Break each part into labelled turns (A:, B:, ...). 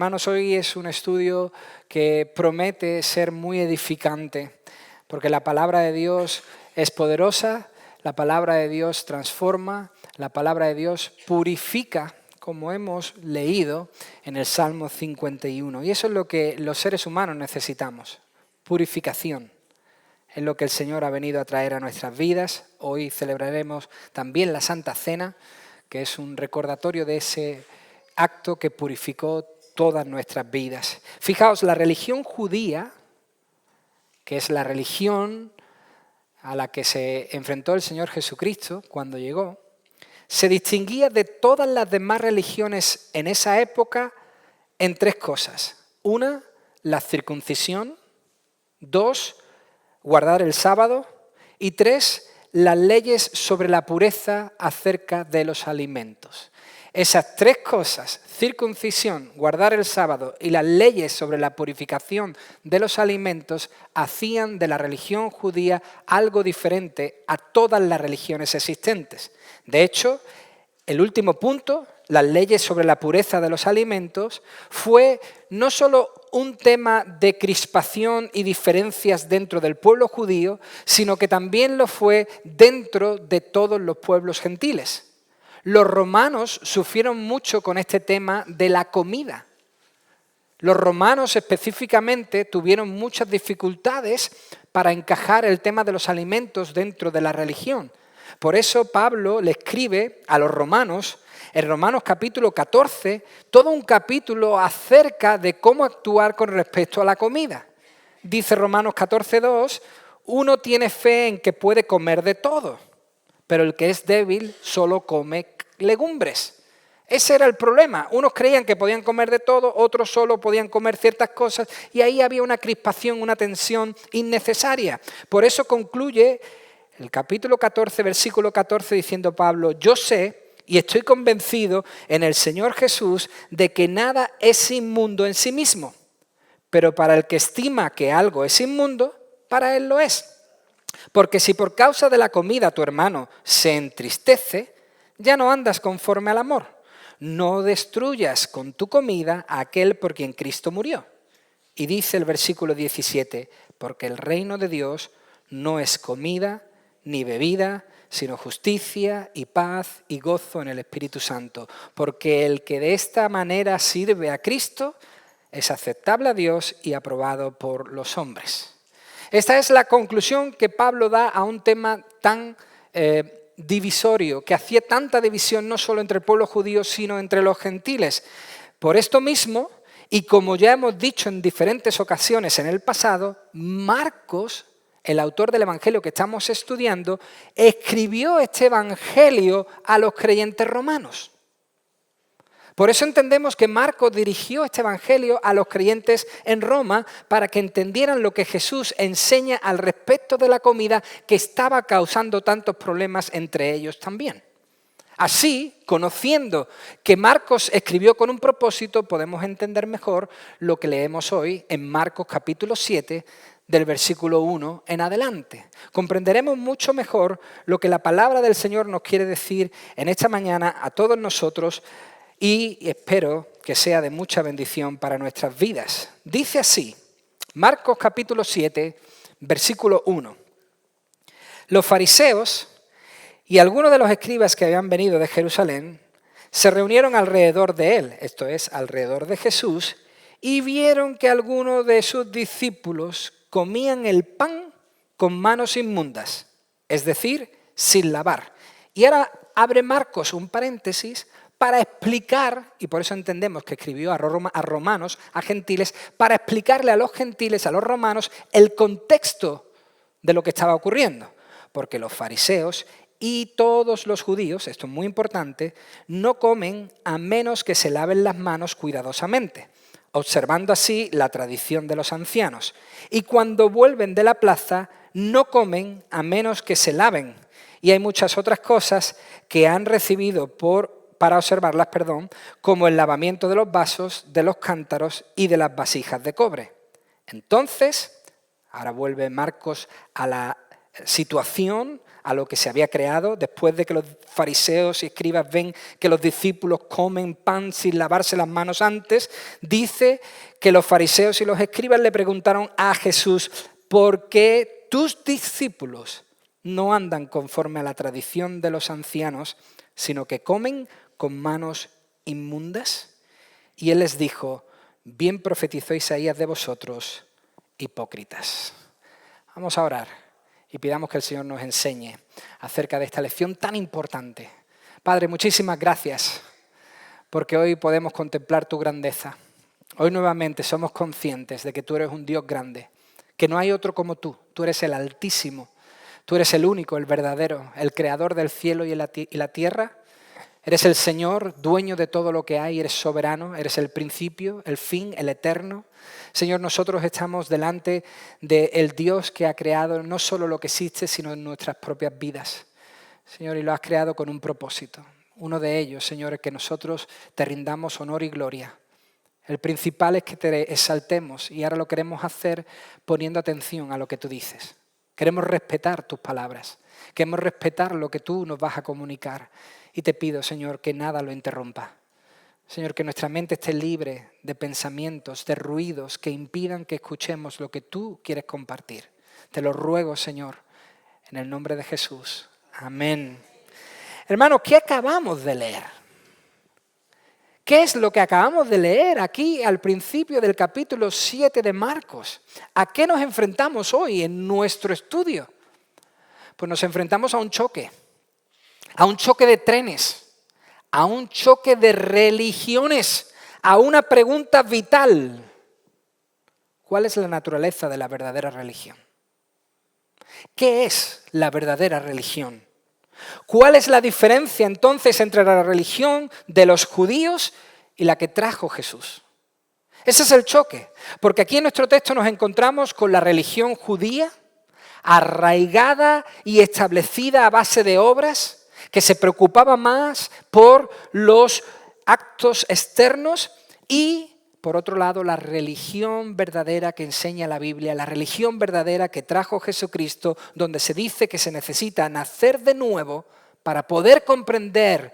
A: Hermanos, hoy es un estudio que promete ser muy edificante, porque la palabra de Dios es poderosa, la palabra de Dios transforma, la palabra de Dios purifica, como hemos leído en el Salmo 51. Y eso es lo que los seres humanos necesitamos, purificación. Es lo que el Señor ha venido a traer a nuestras vidas. Hoy celebraremos también la Santa Cena, que es un recordatorio de ese acto que purificó todas nuestras vidas. Fijaos, la religión judía, que es la religión a la que se enfrentó el Señor Jesucristo cuando llegó, se distinguía de todas las demás religiones en esa época en tres cosas. Una, la circuncisión. Dos, guardar el sábado. Y tres, las leyes sobre la pureza acerca de los alimentos. Esas tres cosas, circuncisión, guardar el sábado y las leyes sobre la purificación de los alimentos, hacían de la religión judía algo diferente a todas las religiones existentes. De hecho, el último punto, las leyes sobre la pureza de los alimentos, fue no solo un tema de crispación y diferencias dentro del pueblo judío, sino que también lo fue dentro de todos los pueblos gentiles. Los romanos sufrieron mucho con este tema de la comida. Los romanos específicamente tuvieron muchas dificultades para encajar el tema de los alimentos dentro de la religión. Por eso Pablo le escribe a los romanos, en Romanos capítulo 14, todo un capítulo acerca de cómo actuar con respecto a la comida. Dice Romanos 14:2, uno tiene fe en que puede comer de todo, pero el que es débil solo come legumbres. Ese era el problema. Unos creían que podían comer de todo, otros solo podían comer ciertas cosas, y ahí había una crispación, una tensión innecesaria. Por eso concluye el capítulo 14, versículo 14, diciendo Pablo, yo sé y estoy convencido en el Señor Jesús de que nada es inmundo en sí mismo, pero para el que estima que algo es inmundo, para él lo es. Porque si por causa de la comida tu hermano se entristece, ya no andas conforme al amor. No destruyas con tu comida a aquel por quien Cristo murió. Y dice el versículo 17, porque el reino de Dios no es comida ni bebida, sino justicia y paz y gozo en el Espíritu Santo. Porque el que de esta manera sirve a Cristo es aceptable a Dios y aprobado por los hombres. Esta es la conclusión que Pablo da a un tema tan divisorio, que hacía tanta división no solo entre el pueblo judío, sino entre los gentiles. Por esto mismo, y como ya hemos dicho en diferentes ocasiones en el pasado, Marcos, el autor del evangelio que estamos estudiando, escribió este evangelio a los creyentes romanos. Por eso entendemos que Marcos dirigió este evangelio a los creyentes en Roma para que entendieran lo que Jesús enseña al respecto de la comida que estaba causando tantos problemas entre ellos también. Así, conociendo que Marcos escribió con un propósito, podemos entender mejor lo que leemos hoy en Marcos capítulo 7, del versículo 1 en adelante. Comprenderemos mucho mejor lo que la palabra del Señor nos quiere decir en esta mañana a todos nosotros, y espero que sea de mucha bendición para nuestras vidas. Dice así, Marcos capítulo 7, versículo 1. Los fariseos y algunos de los escribas que habían venido de Jerusalén se reunieron alrededor de él, esto es, alrededor de Jesús, y vieron que algunos de sus discípulos comían el pan con manos inmundas, es decir, sin lavar. Y ahora abre Marcos un paréntesis para explicar, y por eso entendemos que escribió a romanos, a gentiles, para explicarle a los gentiles, a los romanos, el contexto de lo que estaba ocurriendo. Porque los fariseos y todos los judíos, esto es muy importante, no comen a menos que se laven las manos cuidadosamente, observando así la tradición de los ancianos. Y cuando vuelven de la plaza, no comen a menos que se laven. Y hay muchas otras cosas que han recibido para observarlas, como el lavamiento de los vasos, de los cántaros y de las vasijas de cobre. Entonces, ahora vuelve Marcos a la situación, a lo que se había creado, después de que los fariseos y escribas ven que los discípulos comen pan sin lavarse las manos antes, dice que los fariseos y los escribas le preguntaron a Jesús: ¿por qué tus discípulos no andan conforme a la tradición de los ancianos, sino que comen con manos inmundas? Y él les dijo: bien profetizó Isaías de vosotros, hipócritas. Vamos a orar y pidamos que el Señor nos enseñe acerca de esta lección tan importante. Padre, muchísimas gracias porque hoy podemos contemplar tu grandeza. Hoy nuevamente somos conscientes de que tú eres un Dios grande, que no hay otro como tú. Tú eres el Altísimo, tú eres el único, el verdadero, el creador del cielo y la tierra. Eres el Señor, dueño de todo lo que hay, eres soberano, eres el principio, el fin, el eterno. Señor, nosotros estamos delante del Dios que ha creado no solo lo que existe, sino en nuestras propias vidas. Señor, y lo has creado con un propósito. Uno de ellos, Señor, es que nosotros te rindamos honor y gloria. El principal es que te exaltemos y ahora lo queremos hacer poniendo atención a lo que tú dices. Queremos respetar tus palabras, queremos respetar lo que tú nos vas a comunicar. Y te pido, Señor, que nada lo interrumpa. Señor, que nuestra mente esté libre de pensamientos, de ruidos que impidan que escuchemos lo que tú quieres compartir. Te lo ruego, Señor, en el nombre de Jesús. Amén. Hermanos, ¿qué acabamos de leer? ¿Qué es lo que acabamos de leer aquí al principio del capítulo 7 de Marcos? ¿A qué nos enfrentamos hoy en nuestro estudio? Pues nos enfrentamos a un choque de trenes, a un choque de religiones, a una pregunta vital. ¿Cuál es la naturaleza de la verdadera religión? ¿Qué es la verdadera religión? ¿Cuál es la diferencia entonces entre la religión de los judíos y la que trajo Jesús? Ese es el choque, porque aquí en nuestro texto nos encontramos con la religión judía, arraigada y establecida a base de obras, que se preocupaba más por los actos externos, y por otro lado la religión verdadera que enseña la Biblia, la religión verdadera que trajo Jesucristo, donde se dice que se necesita nacer de nuevo para poder comprender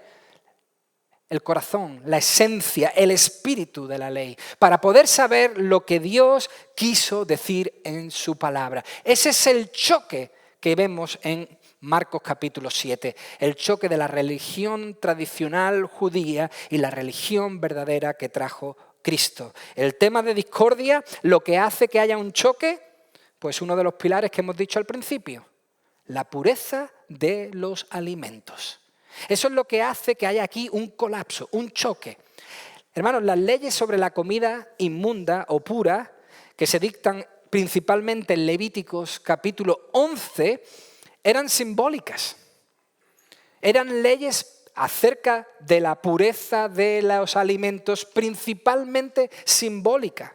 A: el corazón, la esencia, el espíritu de la ley, para poder saber lo que Dios quiso decir en su palabra. Ese es el choque que vemos en Marcos capítulo 7, el choque de la religión tradicional judía y la religión verdadera que trajo Cristo. El tema de discordia, lo que hace que haya un choque, pues uno de los pilares que hemos dicho al principio, la pureza de los alimentos. Eso es lo que hace que haya aquí un colapso, un choque. Hermanos, las leyes sobre la comida inmunda o pura, que se dictan principalmente en Levíticos capítulo 11, eran simbólicas. Eran leyes acerca de la pureza de los alimentos, principalmente simbólica.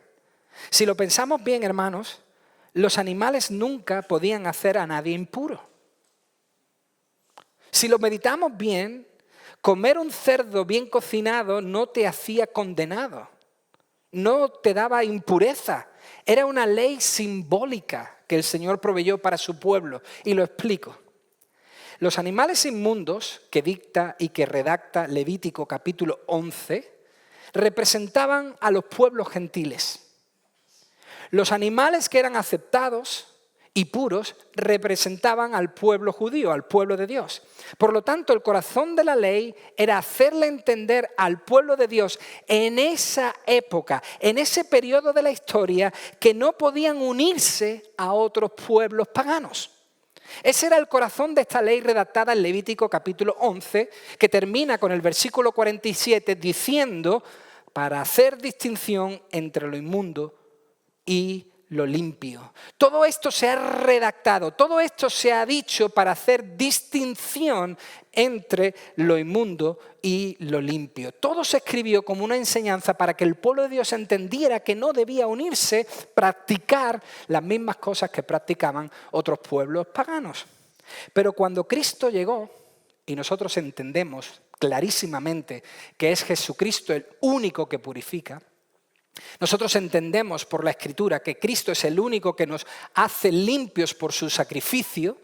A: Si lo pensamos bien, hermanos, los animales nunca podían hacer a nadie impuro. Si lo meditamos bien, comer un cerdo bien cocinado no te hacía condenado, no te daba impureza. Era una ley simbólica que el Señor proveyó para su pueblo. Y lo explico. Los animales inmundos que dicta y que redacta Levítico capítulo 11 representaban a los pueblos gentiles. Los animales que eran aceptados y puros representaban al pueblo judío, al pueblo de Dios. Por lo tanto, el corazón de la ley era hacerle entender al pueblo de Dios en esa época, en ese periodo de la historia, que no podían unirse a otros pueblos paganos. Ese era el corazón de esta ley redactada en Levítico capítulo 11, que termina con el versículo 47 diciendo: para hacer distinción entre lo inmundo y lo limpio. Todo esto se ha redactado, todo esto se ha dicho para hacer distinción entre lo inmundo y lo limpio. Todo se escribió como una enseñanza para que el pueblo de Dios entendiera que no debía unirse, practicar las mismas cosas que practicaban otros pueblos paganos. Pero cuando Cristo llegó, y nosotros entendemos clarísimamente que es Jesucristo el único que purifica, nosotros entendemos por la Escritura que Cristo es el único que nos hace limpios por su sacrificio.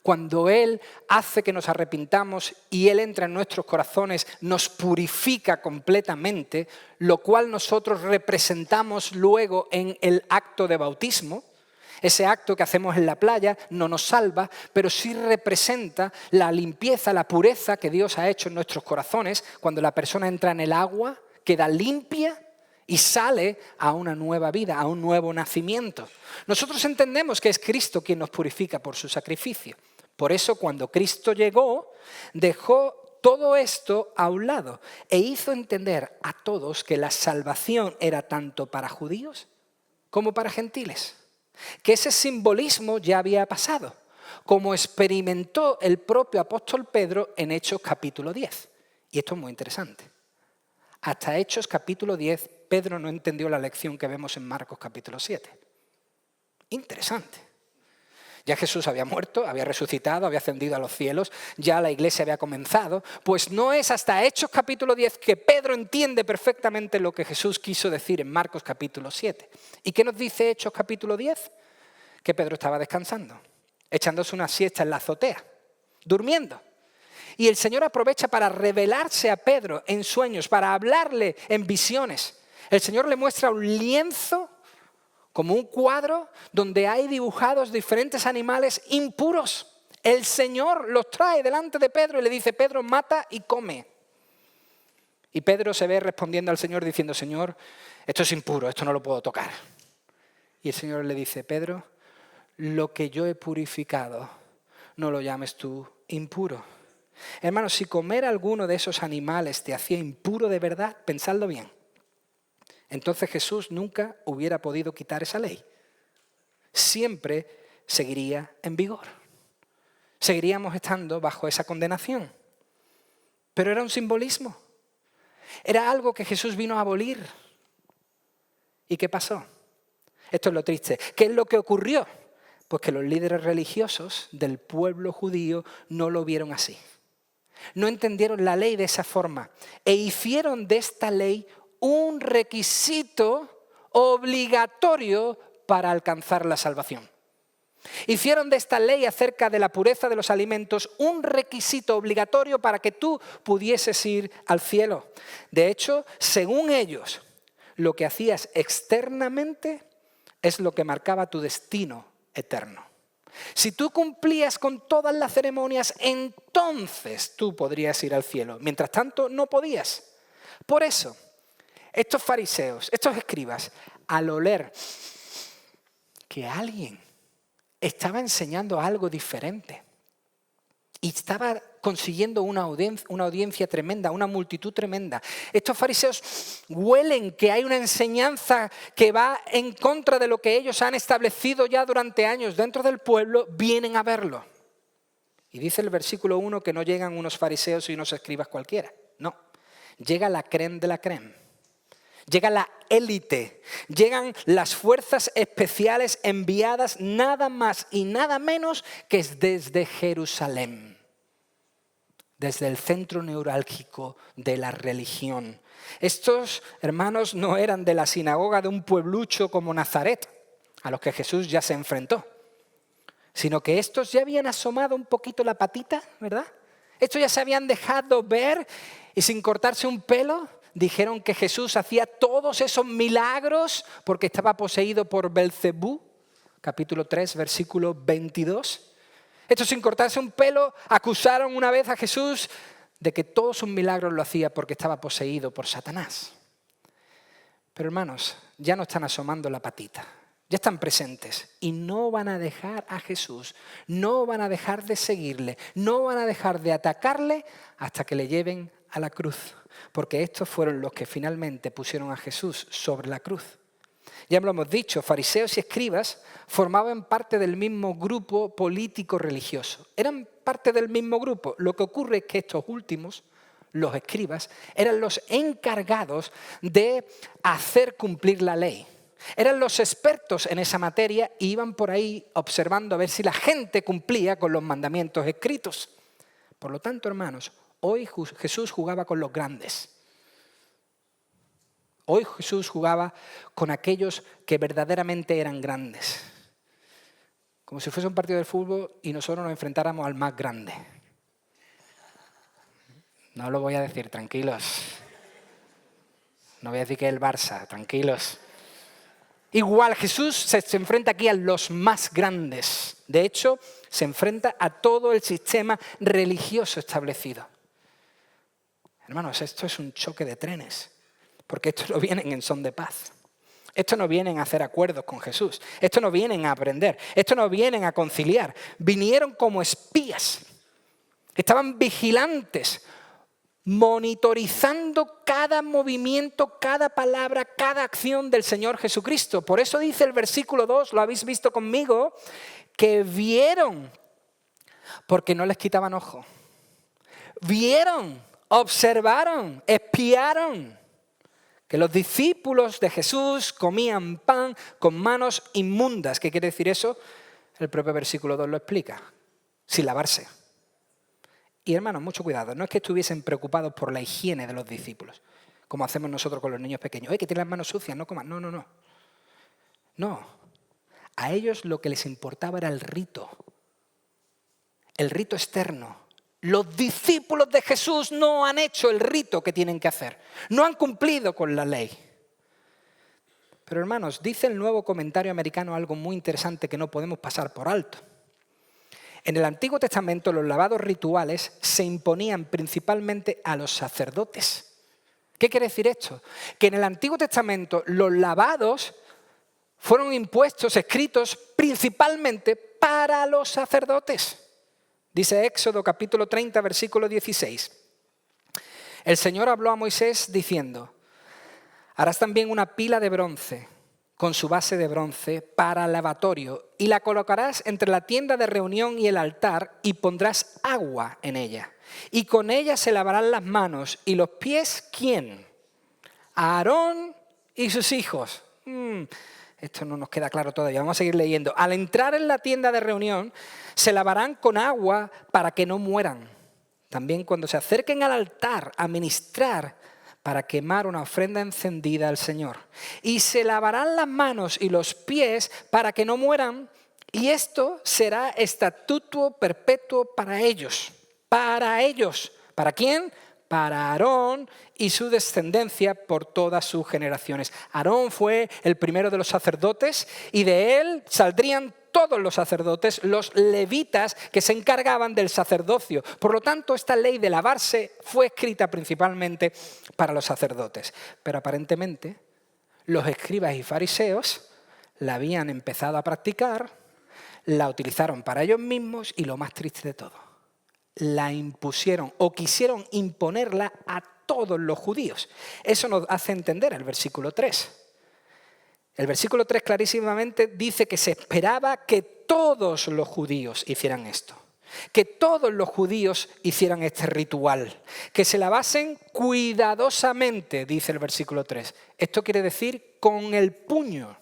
A: Cuando Él hace que nos arrepintamos y Él entra en nuestros corazones, nos purifica completamente, lo cual nosotros representamos luego en el acto de bautismo. Ese acto que hacemos en la playa no nos salva, pero sí representa la limpieza, la pureza que Dios ha hecho en nuestros corazones. Cuando la persona entra en el agua, queda limpia y sale a una nueva vida, a un nuevo nacimiento. Nosotros entendemos que es Cristo quien nos purifica por su sacrificio. Por eso cuando Cristo llegó, dejó todo esto a un lado e hizo entender a todos que la salvación era tanto para judíos como para gentiles. Que ese simbolismo ya había pasado, como experimentó el propio apóstol Pedro en Hechos capítulo 10. Y esto es muy interesante. Hasta Hechos capítulo 10, Pedro no entendió la lección que vemos en Marcos capítulo 7. Interesante. Ya Jesús había muerto, había resucitado, había ascendido a los cielos, ya la iglesia había comenzado. Pues no es hasta Hechos capítulo 10 que Pedro entiende perfectamente lo que Jesús quiso decir en Marcos capítulo 7. ¿Y qué nos dice Hechos capítulo 10? Que Pedro estaba descansando, echándose una siesta en la azotea, durmiendo. Y el Señor aprovecha para revelarse a Pedro en sueños, para hablarle en visiones. El Señor le muestra un lienzo como un cuadro donde hay dibujados diferentes animales impuros. El Señor los trae delante de Pedro y le dice: Pedro, mata y come. Y Pedro se ve respondiendo al Señor diciendo: Señor, esto es impuro, esto no lo puedo tocar. Y el Señor le dice: Pedro, lo que yo he purificado, no lo llames tú impuro. Hermanos, si comer alguno de esos animales te hacía impuro de verdad, pensadlo bien. Entonces Jesús nunca hubiera podido quitar esa ley. Siempre seguiría en vigor. Seguiríamos estando bajo esa condenación. Pero era un simbolismo. Era algo que Jesús vino a abolir. ¿Y qué pasó? Esto es lo triste. ¿Qué es lo que ocurrió? Pues que los líderes religiosos del pueblo judío no lo vieron así. No entendieron la ley de esa forma e hicieron de esta ley un requisito obligatorio para alcanzar la salvación. Hicieron de esta ley acerca de la pureza de los alimentos un requisito obligatorio para que tú pudieses ir al cielo. De hecho, según ellos, lo que hacías externamente es lo que marcaba tu destino eterno. Si tú cumplías con todas las ceremonias, entonces tú podrías ir al cielo. Mientras tanto, no podías. Por eso, estos fariseos, estos escribas, al oler que alguien estaba enseñando algo diferente y estaba consiguiendo una audiencia tremenda, una multitud tremenda, estos fariseos huelen que hay una enseñanza que va en contra de lo que ellos han establecido ya durante años dentro del pueblo, vienen a verlo. Y dice el versículo 1 que no llegan unos fariseos y unos escribas cualquiera. No, llega la crème de la crème. Llega la élite, llegan las fuerzas especiales enviadas nada más y nada menos que desde Jerusalén, desde el centro neurálgico de la religión. Estos hermanos no eran de la sinagoga de un pueblucho como Nazaret, a los que Jesús ya se enfrentó, sino que estos ya habían asomado un poquito la patita, ¿verdad? Estos ya se habían dejado ver y sin cortarse un pelo dijeron que Jesús hacía todos esos milagros porque estaba poseído por Belcebú, capítulo 3, versículo 22. Estos sin cortarse un pelo acusaron una vez a Jesús de que todos sus milagros lo hacía porque estaba poseído por Satanás. Pero hermanos, ya no están asomando la patita, ya están presentes y no van a dejar a Jesús, no van a dejar de seguirle, no van a dejar de atacarle hasta que le lleven a la cruz. Porque estos fueron los que finalmente pusieron a Jesús sobre la cruz. Ya lo hemos dicho, fariseos y escribas formaban parte del mismo grupo político religioso. Eran parte del mismo grupo. Lo que ocurre es que estos últimos, los escribas, eran los encargados de hacer cumplir la ley. Eran los expertos en esa materia y iban por ahí observando a ver si la gente cumplía con los mandamientos escritos. Por lo tanto, hermanos, hoy Jesús jugaba con los grandes. Hoy Jesús jugaba con aquellos que verdaderamente eran grandes. Como si fuese un partido de fútbol y nosotros nos enfrentáramos al más grande. No lo voy a decir, tranquilos. No voy a decir que es el Barça, tranquilos. Igual, Jesús se enfrenta aquí a los más grandes. De hecho, se enfrenta a todo el sistema religioso establecido. Hermanos, esto es un choque de trenes, porque estos no vienen en son de paz. Estos no vienen a hacer acuerdos con Jesús. Estos no vienen a aprender. Estos no vienen a conciliar. Vinieron como espías. Estaban vigilantes, monitorizando cada movimiento, cada palabra, cada acción del Señor Jesucristo. Por eso dice el versículo 2, lo habéis visto conmigo, que vieron, porque no les quitaban ojo. Vieron, observaron, espiaron que los discípulos de Jesús comían pan con manos inmundas. ¿Qué quiere decir eso? El propio versículo 2 lo explica. Sin lavarse. Y hermanos, mucho cuidado. No es que estuviesen preocupados por la higiene de los discípulos, como hacemos nosotros con los niños pequeños. Que tienen las manos sucias, no coman. No. No. A ellos lo que les importaba era el rito externo. Los discípulos de Jesús no han hecho el rito que tienen que hacer. No han cumplido con la ley. Pero hermanos, dice el Nuevo Comentario Americano algo muy interesante que no podemos pasar por alto. En el Antiguo Testamento los lavados rituales se imponían principalmente a los sacerdotes. ¿Qué quiere decir esto? Que en el Antiguo Testamento los lavados fueron impuestos, escritos principalmente para los sacerdotes. Dice Éxodo capítulo 30, versículo 16. El Señor habló a Moisés diciendo: harás también una pila de bronce con su base de bronce para el lavatorio y la colocarás entre la tienda de reunión y el altar y pondrás agua en ella. Y con ella se lavarán las manos y los pies, ¿quién? Aarón y sus hijos. Esto no nos queda claro todavía, vamos a seguir leyendo. Al entrar en la tienda de reunión, se lavarán con agua para que no mueran. También cuando se acerquen al altar a ministrar, para quemar una ofrenda encendida al Señor. Y se lavarán las manos y los pies para que no mueran, y esto será estatuto perpetuo para ellos. Para ellos. ¿Para quién? Para Aarón y su descendencia por todas sus generaciones. Aarón fue el primero de los sacerdotes y de él saldrían todos los sacerdotes, los levitas que se encargaban del sacerdocio. Por lo tanto, esta ley de lavarse fue escrita principalmente para los sacerdotes. Pero aparentemente, los escribas y fariseos la habían empezado a practicar, la utilizaron para ellos mismos y lo más triste de todo, la impusieron o quisieron imponerla a todos los judíos. Eso nos hace entender el versículo 3. El versículo 3 clarísimamente dice que se esperaba que todos los judíos hicieran esto. Que todos los judíos hicieran este ritual. Que se lavasen cuidadosamente, dice el versículo 3. Esto quiere decir con el puño.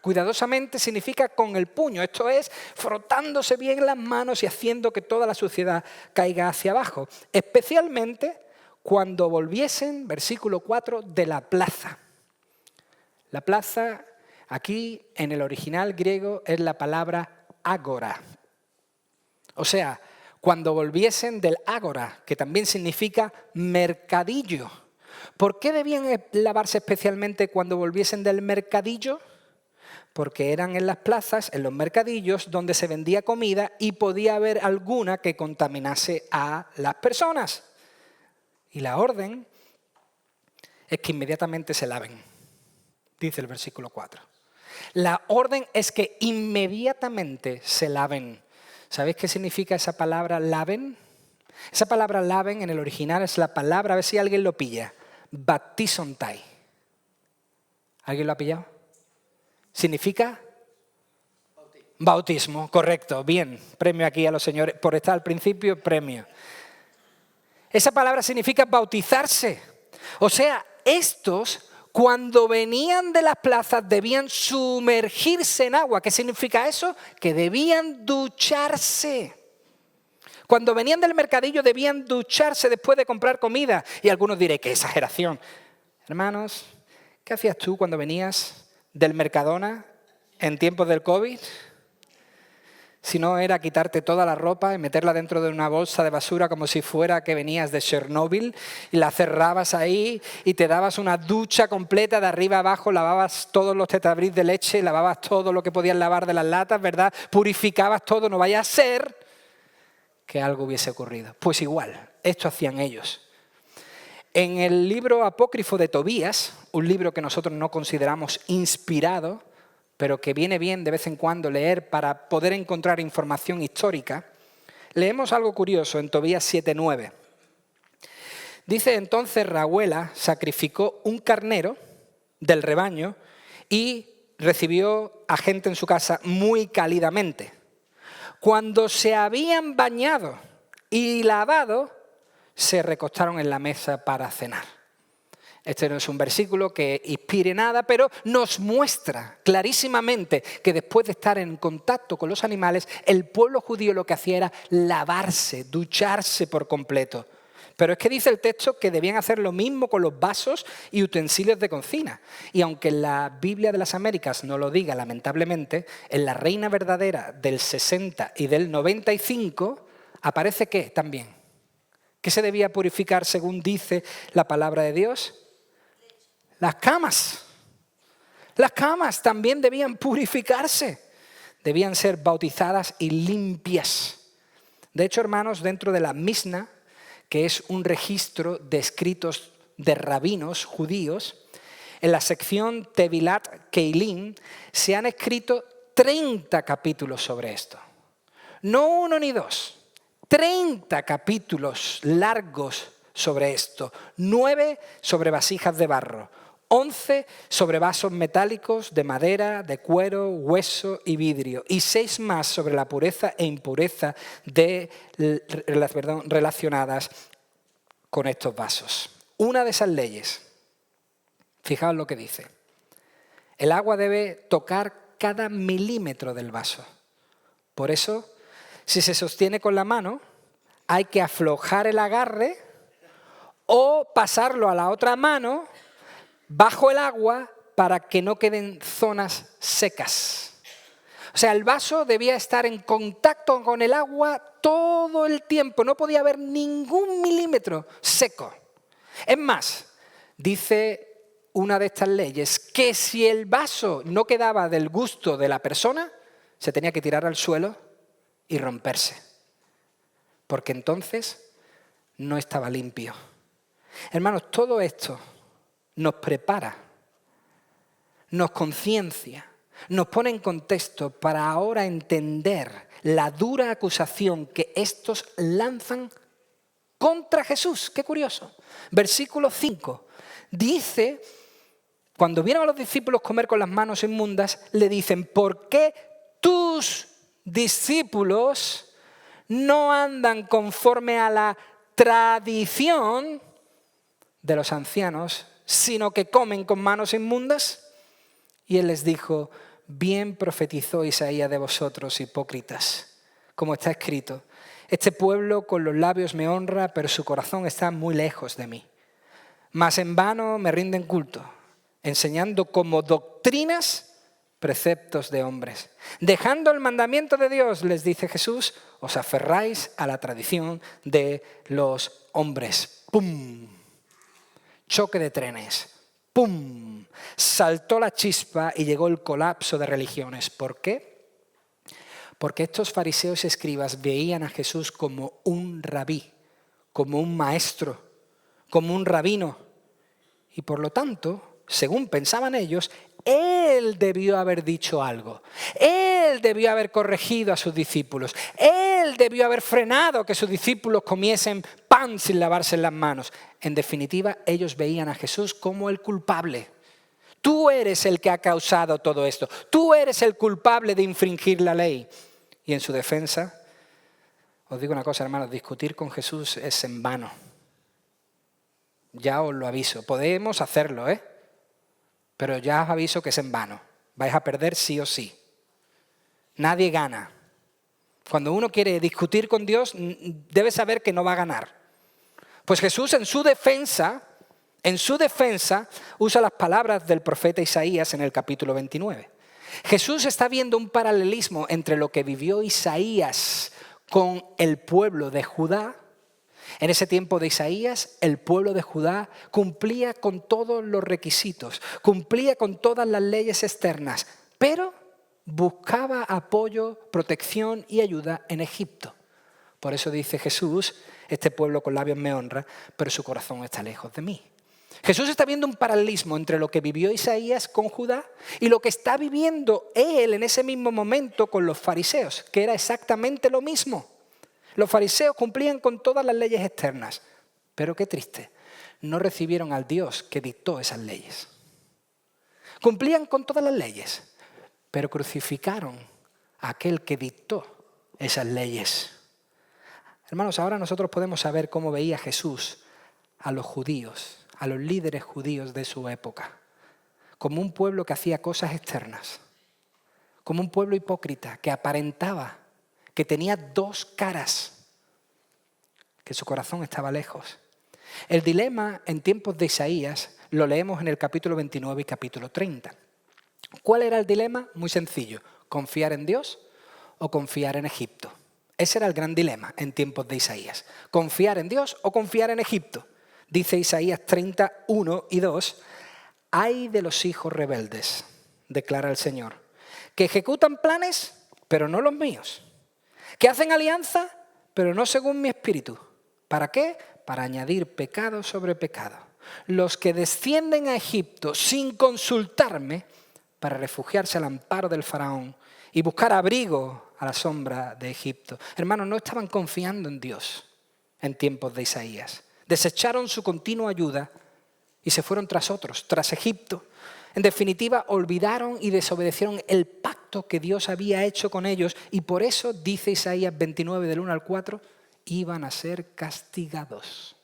A: Cuidadosamente significa con el puño. Esto es frotándose bien las manos y haciendo que toda la suciedad caiga hacia abajo. Especialmente cuando volviesen, versículo 4, de la plaza. La plaza, aquí en el original griego, es la palabra ágora. O sea, cuando volviesen del ágora, que también significa mercadillo. ¿Por qué debían lavarse especialmente cuando volviesen del mercadillo? Porque eran en las plazas, en los mercadillos, donde se vendía comida y podía haber alguna que contaminase a las personas. Y la orden es que inmediatamente se laven. Dice el versículo 4. La orden es que inmediatamente se laven. ¿Sabéis qué significa esa palabra laven? Esa palabra laven en el original es la palabra, a ver si alguien lo pilla, baptizontai. ¿Alguien lo ha pillado? ¿Significa? Bautismo, correcto, bien. Premio aquí a los señores, por estar al principio, premio. Esa palabra significa bautizarse. O sea, estos, cuando venían de las plazas, debían sumergirse en agua. ¿Qué significa eso? Que debían ducharse. Cuando venían del mercadillo debían ducharse después de comprar comida. Y algunos diréis, ¡qué exageración! Hermanos, ¿qué hacías tú cuando venías del Mercadona en tiempos del COVID? Si no era quitarte toda la ropa y meterla dentro de una bolsa de basura como si fuera que venías de Chernóbil y la cerrabas ahí y te dabas una ducha completa de arriba a abajo, lavabas todos los tetrabric de leche, lavabas todo lo que podías lavar de las latas, ¿verdad? Purificabas todo, no vaya a ser que algo hubiese ocurrido. Pues igual, esto hacían ellos. En el libro apócrifo de Tobías, un libro que nosotros no consideramos inspirado, pero que viene bien de vez en cuando leer para poder encontrar información histórica, leemos algo curioso en Tobías 7:9. Dice: entonces Raguela sacrificó un carnero del rebaño y recibió a gente en su casa muy cálidamente. Cuando se habían bañado y lavado, se recostaron en la mesa para cenar. Este no es un versículo que inspire nada, pero nos muestra clarísimamente que después de estar en contacto con los animales, el pueblo judío lo que hacía era lavarse, ducharse por completo. Pero es que dice el texto que debían hacer lo mismo con los vasos y utensilios de cocina. Y aunque la Biblia de las Américas no lo diga, lamentablemente, en la Reina Verdadera del 60 y del 95 aparece ¿qué también? ¿Qué se debía purificar según dice la palabra de Dios? Las camas. Las camas también debían purificarse. Debían ser bautizadas y limpias. De hecho, hermanos, dentro de la Misna, que es un registro de escritos de rabinos judíos, en la sección Tevilat Keilim se han escrito 30 capítulos sobre esto. No uno ni dos. 30 capítulos largos sobre esto. 9 sobre vasijas de barro. 11 sobre vasos metálicos de madera, de cuero, hueso y vidrio. Y 6 más sobre la pureza e impureza relacionadas con estos vasos. Una de esas leyes, fijaos lo que dice. El agua debe tocar cada milímetro del vaso. Por eso, si se sostiene con la mano, hay que aflojar el agarre o pasarlo a la otra mano bajo el agua para que no queden zonas secas. O sea, el vaso debía estar en contacto con el agua todo el tiempo. No podía haber ningún milímetro seco. Es más, dice una de estas leyes que si el vaso no quedaba del gusto de la persona, se tenía que tirar al suelo y romperse. Porque entonces no estaba limpio. Hermanos, todo esto nos prepara, nos conciencia, nos pone en contexto para ahora entender la dura acusación que estos lanzan contra Jesús. Qué curioso. Versículo 5 dice, cuando vieron a los discípulos comer con las manos inmundas, le dicen: ¿por qué tus discípulos no andan conforme a la tradición de los ancianos, sino que comen con manos inmundas? Y él les dijo: bien profetizó Isaías de vosotros, hipócritas, como está escrito: este pueblo con los labios me honra, pero su corazón está muy lejos de mí. Mas en vano me rinden culto, enseñando como doctrinas preceptos de hombres. Dejando el mandamiento de Dios, les dice Jesús, os aferráis a la tradición de los hombres. ¡Pum! Choque de trenes. ¡Pum! Saltó la chispa y llegó el colapso de religiones. ¿Por qué? Porque estos fariseos y escribas veían a Jesús como un rabí, como un maestro, como un rabino. Y por lo tanto, según pensaban ellos, él debió haber dicho algo. Él debió haber corregido a sus discípulos. Él debió haber frenado que sus discípulos comiesen pan sin lavarse las manos. En definitiva, ellos veían a Jesús como el culpable. Tú eres el que ha causado todo esto. Tú eres el culpable de infringir la ley. Y en su defensa, os digo una cosa, hermanos, discutir con Jesús es en vano. Ya os lo aviso. Podemos hacerlo, pero ya os aviso que es en vano. Vais a perder sí o sí. Nadie gana. Cuando uno quiere discutir con Dios, debe saber que no va a ganar. Pues Jesús en su defensa, usa las palabras del profeta Isaías en el capítulo 29. Jesús está viendo un paralelismo entre lo que vivió Isaías con el pueblo de Judá. En ese tiempo de Isaías, el pueblo de Judá cumplía con todos los requisitos, cumplía con todas las leyes externas, pero buscaba apoyo, protección y ayuda en Egipto. Por eso dice Jesús, este pueblo con labios me honra, pero su corazón está lejos de mí. Jesús está viendo un paralelismo entre lo que vivió Isaías con Judá y lo que está viviendo él en ese mismo momento con los fariseos, que era exactamente lo mismo. Los fariseos cumplían con todas las leyes externas, pero qué triste, no recibieron al Dios que dictó esas leyes. Cumplían con todas las leyes, pero crucificaron a aquel que dictó esas leyes. Hermanos, ahora nosotros podemos saber cómo veía Jesús a los judíos, a los líderes judíos de su época, como un pueblo que hacía cosas externas, como un pueblo hipócrita que aparentaba, que tenía dos caras, que su corazón estaba lejos. El dilema en tiempos de Isaías lo leemos en el capítulo 29 y capítulo 30. ¿Cuál era el dilema? Muy sencillo, ¿confiar en Dios o confiar en Egipto? Ese era el gran dilema en tiempos de Isaías, ¿confiar en Dios o confiar en Egipto? Dice Isaías 31 y 2, «Ay de los hijos rebeldes», declara el Señor, «que ejecutan planes, pero no los míos, que hacen alianza, pero no según mi espíritu». ¿Para qué? Para añadir pecado sobre pecado. Los que descienden a Egipto sin consultarme para refugiarse al amparo del faraón y buscar abrigo a la sombra de Egipto. Hermanos, no estaban confiando en Dios en tiempos de Isaías. Desecharon su continua ayuda y se fueron tras otros, tras Egipto. En definitiva, olvidaron y desobedecieron el pacto que Dios había hecho con ellos y por eso, dice Isaías 29 del 1 al 4, iban a ser castigados.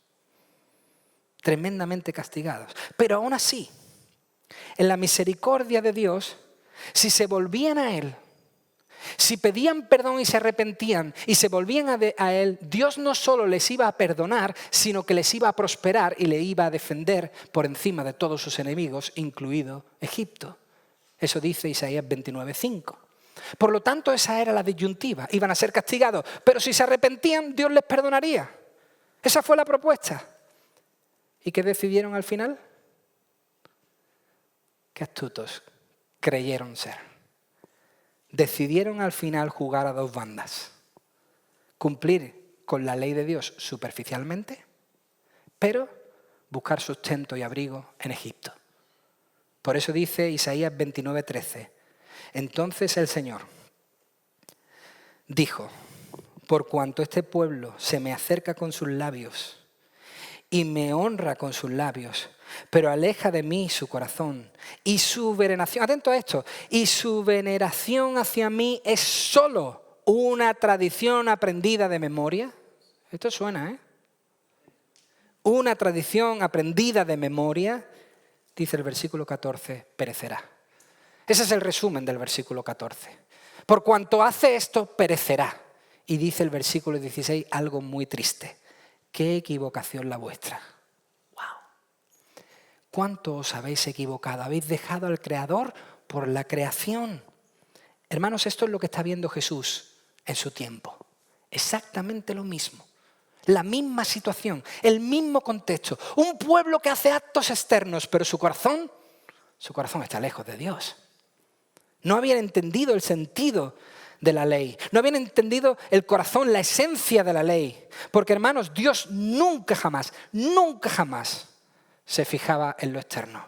A: Tremendamente castigados. Pero aún así, en la misericordia de Dios, si se volvían a Él, si pedían perdón y se arrepentían y se volvían a Él, Dios no solo les iba a perdonar, sino que les iba a prosperar y le iba a defender por encima de todos sus enemigos, incluido Egipto. Eso dice Isaías 29:5. Por lo tanto, esa era la disyuntiva. Iban a ser castigados, pero si se arrepentían, Dios les perdonaría. Esa fue la propuesta. ¿Y qué decidieron al final? Qué astutos creyeron ser. Decidieron al final jugar a dos bandas. Cumplir con la ley de Dios superficialmente, pero buscar sustento y abrigo en Egipto. Por eso dice Isaías 29:13. Entonces el Señor dijo, por cuanto este pueblo se me acerca con sus labios y me honra con sus labios, pero aleja de mí su corazón y su veneración, atento a esto, y su veneración hacia mí es solo una tradición aprendida de memoria. Esto suena, ¿eh? Una tradición aprendida de memoria, dice el versículo 14, perecerá. Ese es el resumen del versículo 14. Por cuanto hace esto, perecerá. Y dice el versículo 16 algo muy triste. ¡Qué equivocación la vuestra! ¡Wow! ¿Cuánto os habéis equivocado? Habéis dejado al Creador por la creación. Hermanos, esto es lo que está viendo Jesús en su tiempo. Exactamente lo mismo. La misma situación, el mismo contexto. Un pueblo que hace actos externos, pero su corazón está lejos de Dios. No habían entendido el sentido de la ley. No habían entendido el corazón, la esencia de la ley. Porque, hermanos, Dios nunca jamás se fijaba en lo externo.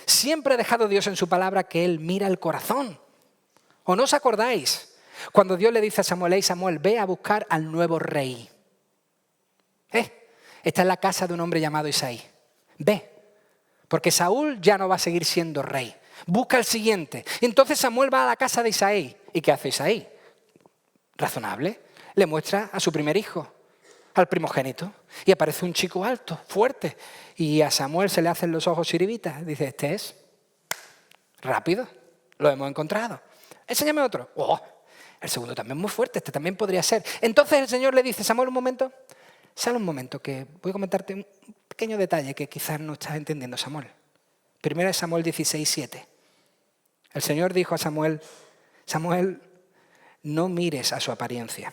A: Siempre ha dejado Dios en su palabra que Él mira el corazón. ¿O no os acordáis? Cuando Dios le dice a Samuel, hey Samuel, ve a buscar al nuevo rey. Esta es la casa de un hombre llamado Isaí. Ve, porque Saúl ya no va a seguir siendo rey. Busca al siguiente. Y entonces Samuel va a la casa de Isaí. ¿Y qué hace Isaí? Razonable. Le muestra a su primer hijo, al primogénito. Y aparece un chico alto, fuerte. Y a Samuel se le hacen los ojos siribitas. Dice, este es rápido. Lo hemos encontrado. Enséñame otro. Oh, el segundo también muy fuerte. Este también podría ser. Entonces el Señor le dice, Samuel, un momento. Sal un momento que voy a comentarte un pequeño detalle que quizás no estás entendiendo, Samuel. Primera de Samuel 16:7. El Señor dijo a Samuel, Samuel, no mires a su apariencia,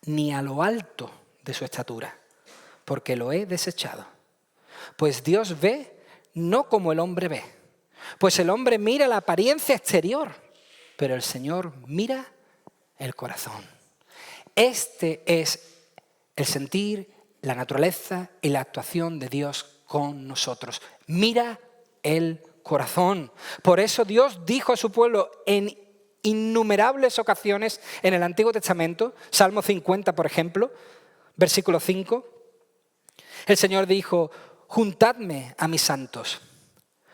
A: ni a lo alto de su estatura, porque lo he desechado. Pues Dios ve no como el hombre ve. Pues el hombre mira la apariencia exterior, pero el Señor mira el corazón. Este es el sentir, la naturaleza y la actuación de Dios con nosotros. Mira el corazón. Por eso Dios dijo a su pueblo en innumerables ocasiones en el Antiguo Testamento, Salmo 50, por ejemplo, versículo 5, el Señor dijo, juntadme a mis santos,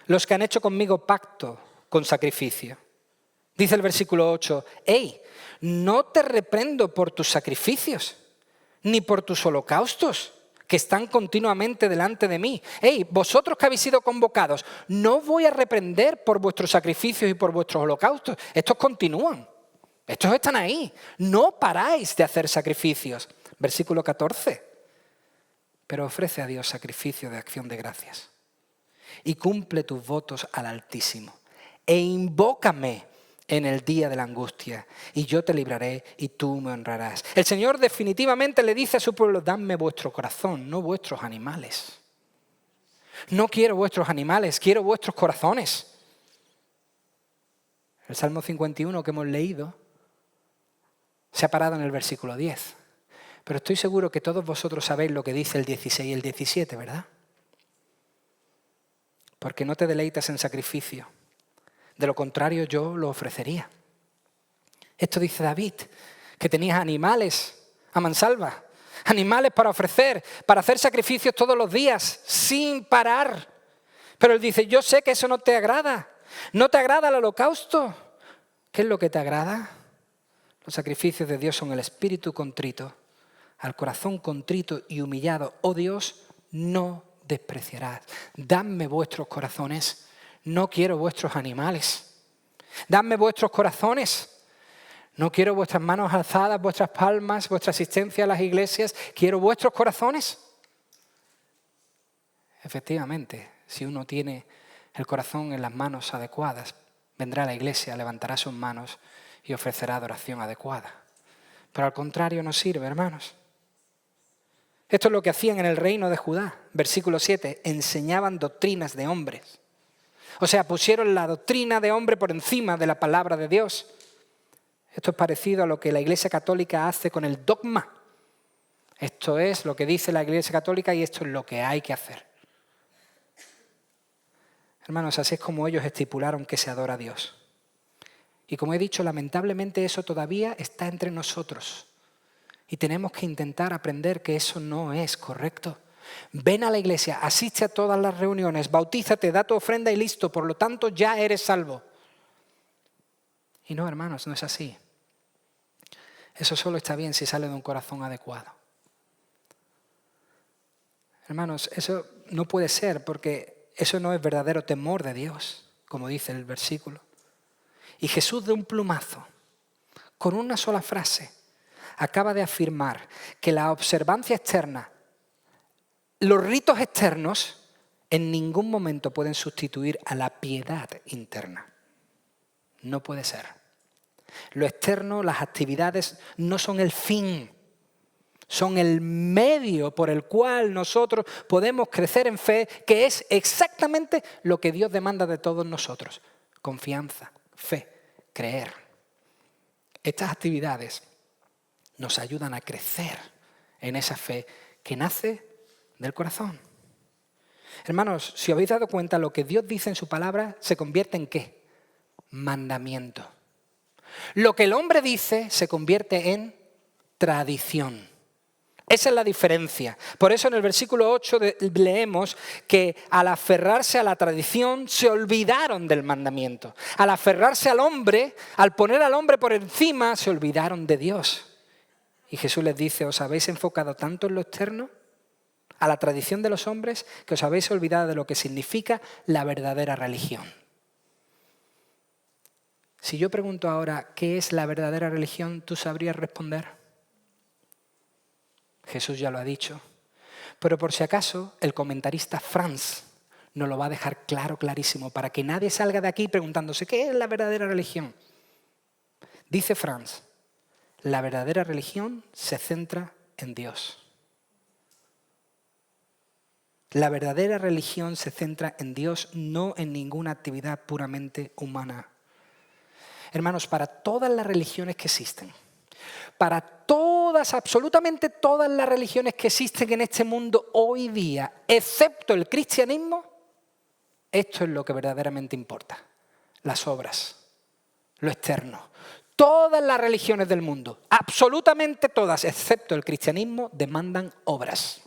A: los que han hecho conmigo pacto con sacrificio. Dice el versículo 8, hey, no te reprendo por tus sacrificios, ni por tus holocaustos, que están continuamente delante de mí. Hey, vosotros que habéis sido convocados, no voy a reprender por vuestros sacrificios y por vuestros holocaustos. Estos continúan, estos están ahí. No paráis de hacer sacrificios. Versículo 14. Pero ofrece a Dios sacrificio de acción de gracias y cumple tus votos al Altísimo e invócame en el día de la angustia y yo te libraré y tú me honrarás. El Señor definitivamente le dice a su pueblo, dadme vuestro corazón, no vuestros animales. No quiero vuestros animales, quiero vuestros corazones. El Salmo 51 que hemos leído se ha parado en el versículo 10. Pero estoy seguro que todos vosotros sabéis lo que dice el 16 y el 17, ¿verdad? Porque no te deleitas en sacrificio. De lo contrario, yo lo ofrecería. Esto dice David, que tenías animales a mansalva, animales para ofrecer, para hacer sacrificios todos los días, sin parar. Pero él dice, yo sé que eso no te agrada. No te agrada el holocausto. ¿Qué es lo que te agrada? Los sacrificios de Dios son el espíritu contrito. Al corazón contrito y humillado, oh Dios, no despreciarás. Dadme vuestros corazones, no quiero vuestros animales. Dadme vuestros corazones, no quiero vuestras manos alzadas, vuestras palmas, vuestra asistencia a las iglesias, quiero vuestros corazones. Efectivamente, si uno tiene el corazón en las manos adecuadas, vendrá a la iglesia, levantará sus manos y ofrecerá adoración adecuada. Pero al contrario no sirve, hermanos. Esto es lo que hacían en el reino de Judá. Versículo 7, enseñaban doctrinas de hombres. O sea, pusieron la doctrina de hombre por encima de la palabra de Dios. Esto es parecido a lo que la Iglesia Católica hace con el dogma. Esto es lo que dice la Iglesia Católica y esto es lo que hay que hacer. Hermanos, así es como ellos estipularon que se adora a Dios. Y como he dicho, lamentablemente eso todavía está entre nosotros. Y tenemos que intentar aprender que eso no es correcto. Ven a la iglesia, asiste a todas las reuniones, bautízate, da tu ofrenda y listo. Por lo tanto, ya eres salvo. Y no, hermanos, no es así. Eso solo está bien si sale de un corazón adecuado. Hermanos, eso no puede ser porque eso no es verdadero temor de Dios, como dice el versículo. Y Jesús de un plumazo, con una sola frase, acaba de afirmar que la observancia externa, los ritos externos, en ningún momento pueden sustituir a la piedad interna. No puede ser. Lo externo, las actividades, no son el fin, son el medio por el cual nosotros podemos crecer en fe, que es exactamente lo que Dios demanda de todos nosotros. Confianza, fe, creer. Estas actividades nos ayudan a crecer en esa fe que nace del corazón. Hermanos, si os habéis dado cuenta, lo que Dios dice en su palabra se convierte en ¿qué? Mandamiento. Lo que el hombre dice se convierte en tradición. Esa es la diferencia. Por eso en el versículo 8 leemos que al aferrarse a la tradición se olvidaron del mandamiento. Al aferrarse al hombre, al poner al hombre por encima, se olvidaron de Dios. Y Jesús les dice, ¿os habéis enfocado tanto en lo externo, a la tradición de los hombres, que os habéis olvidado de lo que significa la verdadera religión? Si yo pregunto ahora, ¿qué es la verdadera religión? ¿Tú sabrías responder? Jesús ya lo ha dicho. Pero por si acaso, el comentarista Franz nos lo va a dejar claro, clarísimo, para que nadie salga de aquí preguntándose ¿qué es la verdadera religión? Dice Franz, la verdadera religión se centra en Dios. La verdadera religión se centra en Dios, no en ninguna actividad puramente humana. Hermanos, para todas las religiones que existen, para todas, absolutamente todas las religiones que existen en este mundo hoy día, excepto el cristianismo, esto es lo que verdaderamente importa, las obras, lo externo. Todas las religiones del mundo, absolutamente todas, excepto el cristianismo, demandan obras.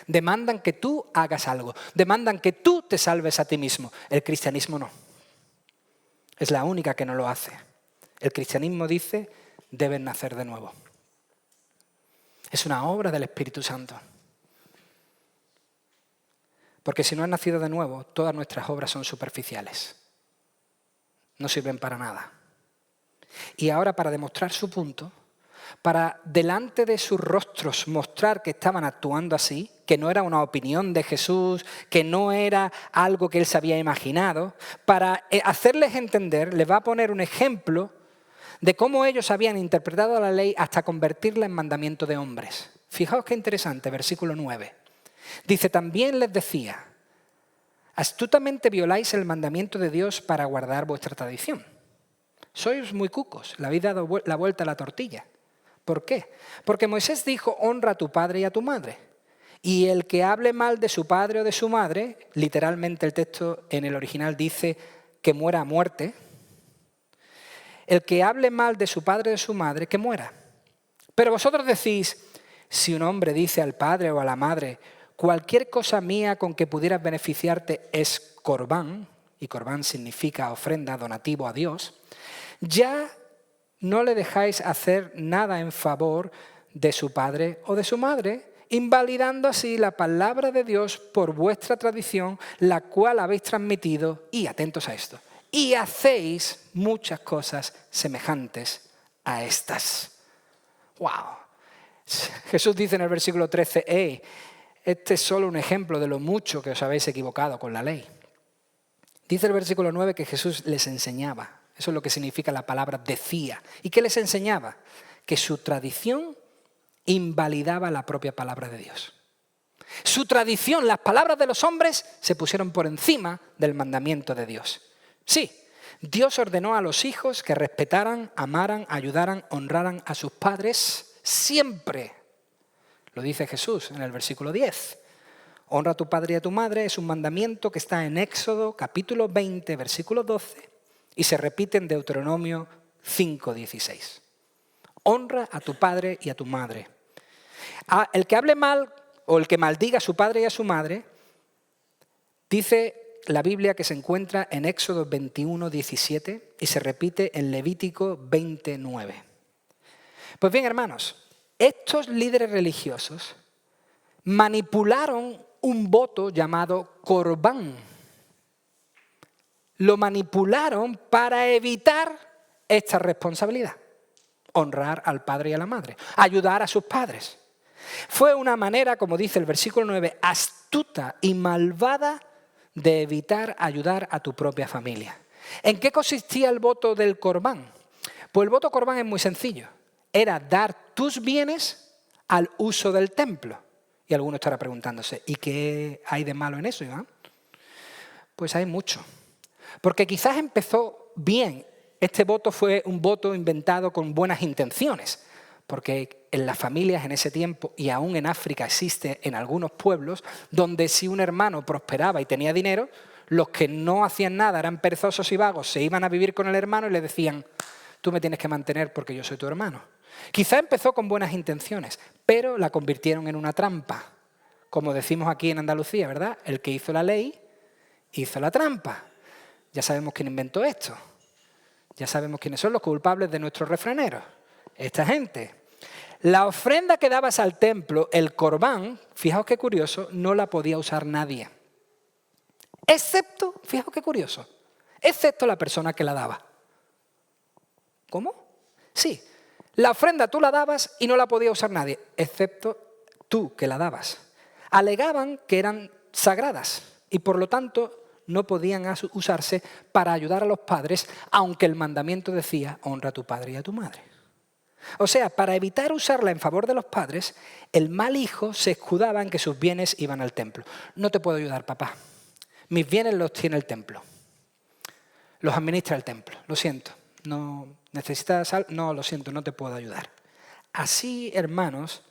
A: Demandan que tú hagas algo, demandan que tú te salves a ti mismo. El cristianismo no. Es la única que no lo hace. El cristianismo dice, debes nacer de nuevo. Es una obra del Espíritu Santo. Porque si no has nacido de nuevo, todas nuestras obras son superficiales. No sirven para nada. Y ahora, para demostrar su punto, para delante de sus rostros mostrar que estaban actuando así, que no era una opinión de Jesús, que no era algo que él se había imaginado, para hacerles entender, les va a poner un ejemplo de cómo ellos habían interpretado la ley hasta convertirla en mandamiento de hombres. Fijaos qué interesante, versículo 9. Dice, también les decía, astutamente violáis el mandamiento de Dios para guardar vuestra tradición. Sois muy cucos, le habéis dado la vuelta a la tortilla. ¿Por qué? Porque Moisés dijo, honra a tu padre y a tu madre. Y el que hable mal de su padre o de su madre, literalmente el texto en el original dice que muera a muerte. El que hable mal de su padre o de su madre, que muera. Pero vosotros decís, si un hombre dice al padre o a la madre, cualquier cosa mía con que pudieras beneficiarte es corbán, y corbán significa ofrenda, donativo a Dios, ya no le dejáis hacer nada en favor de su padre o de su madre, invalidando así la palabra de Dios por vuestra tradición, la cual habéis transmitido, y atentos a esto, y hacéis muchas cosas semejantes a estas. ¡Wow! Jesús dice en el versículo 13, este es solo un ejemplo de lo mucho que os habéis equivocado con la ley. Dice el versículo 9 que Jesús les enseñaba. Eso es lo que significa la palabra decía. ¿Y qué les enseñaba? Que su tradición invalidaba la propia palabra de Dios. Su tradición, las palabras de los hombres, se pusieron por encima del mandamiento de Dios. Sí, Dios ordenó a los hijos que respetaran, amaran, ayudaran, honraran a sus padres siempre. Lo dice Jesús en el versículo 10. Honra a tu padre y a tu madre es un mandamiento que está en Éxodo capítulo 20, versículo 12. Y se repite en Deuteronomio 5:16. Honra a tu padre y a tu madre. El que hable mal o el que maldiga a su padre y a su madre, dice la Biblia que se encuentra en Éxodo 21:17 y se repite en Levítico 20:9. Pues bien, hermanos, estos líderes religiosos manipularon un voto llamado corbán. Lo manipularon para evitar esta responsabilidad. Honrar al padre y a la madre. Ayudar a sus padres. Fue una manera, como dice el versículo 9, astuta y malvada de evitar ayudar a tu propia familia. ¿En qué consistía el voto del corbán? Pues el voto corbán es muy sencillo. Era dar tus bienes al uso del templo. Y alguno estará preguntándose, ¿y qué hay de malo en eso, Iván? Pues hay mucho. Porque quizás empezó bien. Este voto fue un voto inventado con buenas intenciones. Porque en las familias en ese tiempo, y aún en África existe en algunos pueblos, donde si un hermano prosperaba y tenía dinero, los que no hacían nada, eran perezosos y vagos, se iban a vivir con el hermano y le decían, tú me tienes que mantener porque yo soy tu hermano. Quizá empezó con buenas intenciones, pero la convirtieron en una trampa. Como decimos aquí en Andalucía, ¿verdad? El que hizo la ley, hizo la trampa. Ya sabemos quién inventó esto. Ya sabemos quiénes son los culpables de nuestros refraneros. Esta gente. La ofrenda que dabas al templo, el corbán, fijaos qué curioso, no la podía usar nadie. Excepto, fijaos qué curioso, excepto la persona que la daba. ¿Cómo? Sí, la ofrenda tú la dabas y no la podía usar nadie, excepto tú que la dabas. Alegaban que eran sagradas y por lo tanto no podían usarse para ayudar a los padres, aunque el mandamiento decía, honra a tu padre y a tu madre. O sea, para evitar usarla en favor de los padres, el mal hijo se escudaba en que sus bienes iban al templo. No te puedo ayudar, papá. Mis bienes los tiene el templo. Los administra el templo. Lo siento. No necesitas algo. No, lo siento, no te puedo ayudar. Así, hermanos,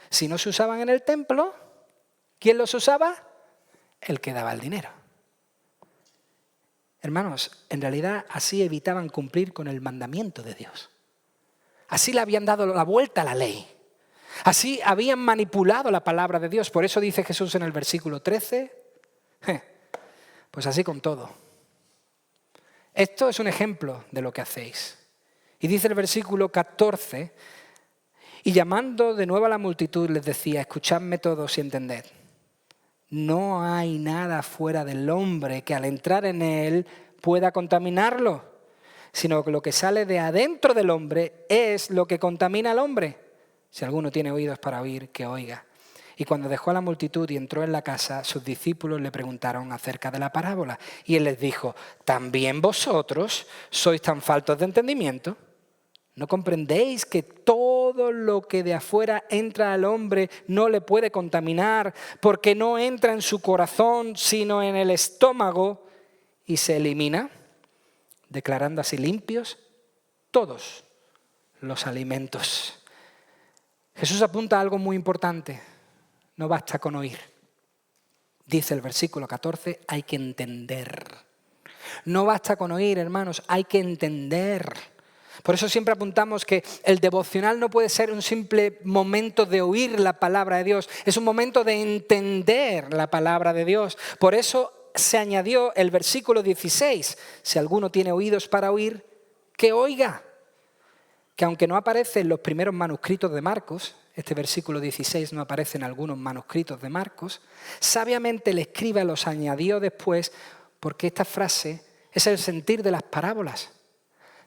A: si no se usaban en el templo, ¿quién los usaba? El que daba el dinero. Hermanos, en realidad así evitaban cumplir con el mandamiento de Dios. Así le habían dado la vuelta a la ley. Así habían manipulado la palabra de Dios. Por eso dice Jesús en el versículo 13, pues así con todo. Esto es un ejemplo de lo que hacéis. Y dice el versículo 14, y llamando de nuevo a la multitud les decía, escuchadme todos y entended. No hay nada fuera del hombre que al entrar en él pueda contaminarlo, sino que lo que sale de adentro del hombre es lo que contamina al hombre. Si alguno tiene oídos para oír, que oiga. Y cuando dejó a la multitud y entró en la casa, sus discípulos le preguntaron acerca de la parábola. Y él les dijo, ¿también vosotros sois tan faltos de entendimiento? ¿No comprendéis que todo lo que de afuera entra al hombre no le puede contaminar porque no entra en su corazón sino en el estómago y se elimina? Declarando así limpios todos los alimentos. Jesús apunta a algo muy importante. No basta con oír. Dice el versículo 14, hay que entender. No basta con oír, hermanos, hay que entender. Por eso siempre apuntamos que el devocional no puede ser un simple momento de oír la palabra de Dios, es un momento de entender la palabra de Dios. Por eso se añadió el versículo 16, si alguno tiene oídos para oír, que oiga. Que aunque no aparece en los primeros manuscritos de Marcos, este versículo 16 no aparece en algunos manuscritos de Marcos, sabiamente el escriba los añadió después porque esta frase es el sentir de las parábolas.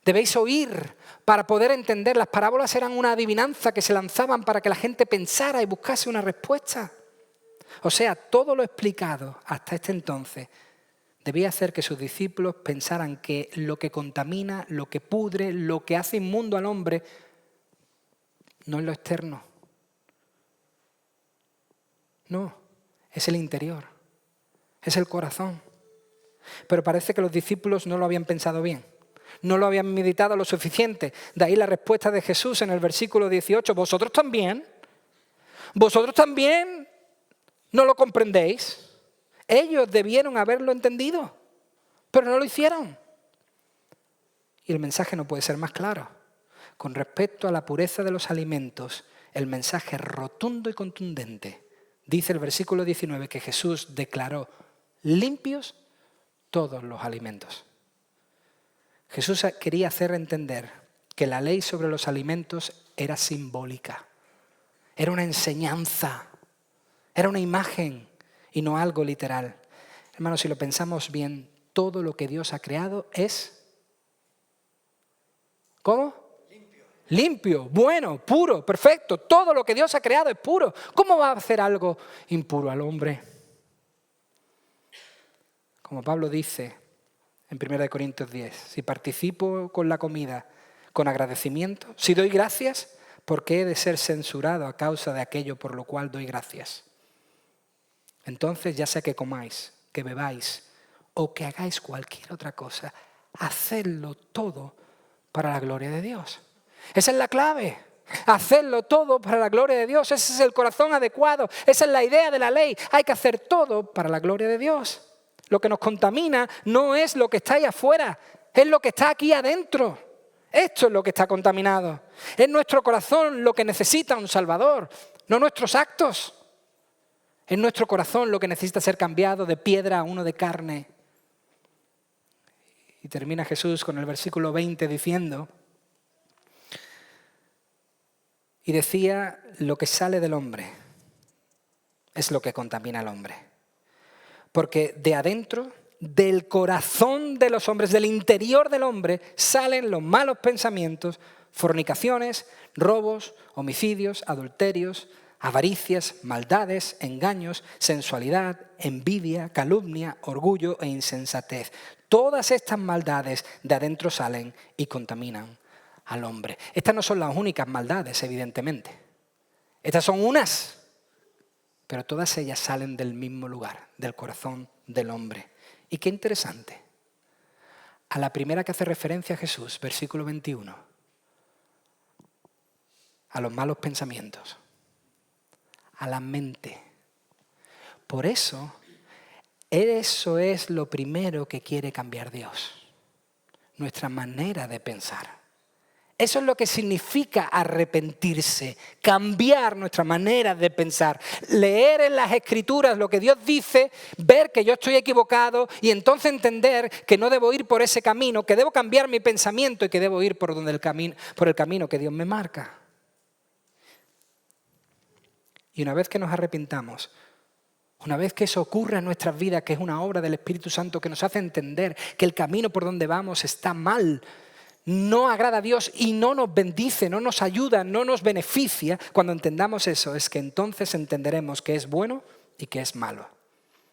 A: Debéis oír para poder entender. Las parábolas eran una adivinanza que se lanzaban para que la gente pensara y buscase una respuesta. O sea, todo lo explicado hasta este entonces debía hacer que sus discípulos pensaran que lo que contamina, lo que pudre, lo que hace inmundo al hombre, no es lo externo. No, es el interior, es el corazón. Pero parece que los discípulos no lo habían pensado bien. No lo habían meditado lo suficiente. De ahí la respuesta de Jesús en el versículo 18. ¿Vosotros también? ¿Vosotros también no lo comprendéis? Ellos debieron haberlo entendido, pero no lo hicieron. Y el mensaje no puede ser más claro. Con respecto a la pureza de los alimentos, el mensaje rotundo y contundente. Dice el versículo 19 que Jesús declaró limpios todos los alimentos. Jesús quería hacer entender que la ley sobre los alimentos era simbólica, era una enseñanza, era una imagen y no algo literal. Hermanos, si lo pensamos bien, todo lo que Dios ha creado es... ¿Cómo? Limpio, bueno, puro, perfecto. Todo lo que Dios ha creado es puro. ¿Cómo va a hacer algo impuro al hombre? Como Pablo dice en 1 Corintios 10, si participo con la comida con agradecimiento, si doy gracias, ¿por qué he de ser censurado a causa de aquello por lo cual doy gracias? Entonces, ya sea que comáis, que bebáis o que hagáis cualquier otra cosa, hacedlo todo para la gloria de Dios. Esa es la clave. Hacerlo todo para la gloria de Dios. Ese es el corazón adecuado. Esa es la idea de la ley. Hay que hacer todo para la gloria de Dios. Lo que nos contamina no es lo que está ahí afuera, es lo que está aquí adentro. Esto es lo que está contaminado. Es nuestro corazón lo que necesita un Salvador, no nuestros actos. Es nuestro corazón lo que necesita ser cambiado de piedra a uno de carne. Y termina Jesús con el versículo 20 diciendo... Y decía, lo que sale del hombre es lo que contamina al hombre. Porque de adentro, del corazón de los hombres, del interior del hombre, salen los malos pensamientos, fornicaciones, robos, homicidios, adulterios, avaricias, maldades, engaños, sensualidad, envidia, calumnia, orgullo e insensatez. Todas estas maldades de adentro salen y contaminan al hombre. Estas no son las únicas maldades, evidentemente. Estas son unas, pero todas ellas salen del mismo lugar, del corazón del hombre. Y qué interesante. A la primera que hace referencia a Jesús, versículo 21, a los malos pensamientos, a la mente. Por eso es lo primero que quiere cambiar Dios, nuestra manera de pensar. Eso es lo que significa arrepentirse, cambiar nuestra manera de pensar, leer en las Escrituras lo que Dios dice, ver que yo estoy equivocado y entonces entender que no debo ir por ese camino, que debo cambiar mi pensamiento y que debo ir por el camino que Dios me marca. Y una vez que nos arrepintamos, una vez que eso ocurra en nuestras vidas, que es una obra del Espíritu Santo que nos hace entender que el camino por donde vamos está mal, no agrada a Dios y no nos bendice, no nos ayuda, no nos beneficia, cuando entendamos eso es que entonces entenderemos que es bueno y que es malo,